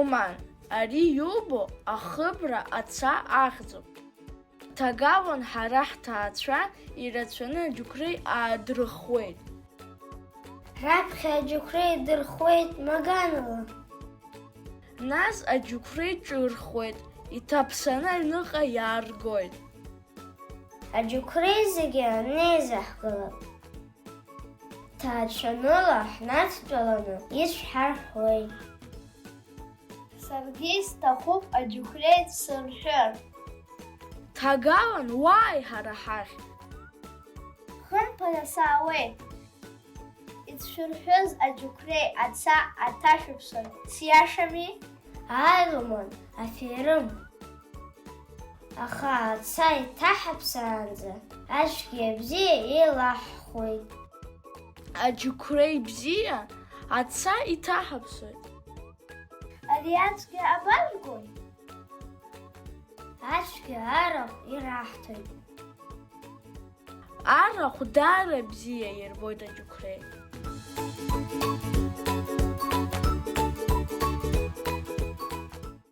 Роман, ари иубо ахыбра аца ахьӡуп. Ҭагалан ҳара ҳҭаацәа ирацәаны аџьықәреи аадырхуеит. Раԥхьа аџьықәреи дырхуеит маганала. Нас аџьықәреи ҿырхуеит, иҭаԥсаны аҩныҟа иааргоит. Аџьықәреи зегьы анеизаҳгалап. Ҭаацәаныла ҳнадтәаланы ицәҳарҳәуеит. Саргьы исҭахуп аџьықәреи дсырҳәыр. Ҭагалан уааи ҳара ҳахь. Хымԥада саауеит. Ицәшәырҳәыз аџьықәреи аца аҭашәыԥсоит. Сиашами? Ааи, Роман, аферым. Аха аца иҭаҳаԥсаанӡа ацәгьа абзиа еилаҳхуеит. Аџьықәреи бзиа аца иҭаҳаԥсоит. Ари ацәгьа абаргои? Ацәгьа арахә ираҳҭоит. Арахә даара бзиа ирбоит аџьықәреи.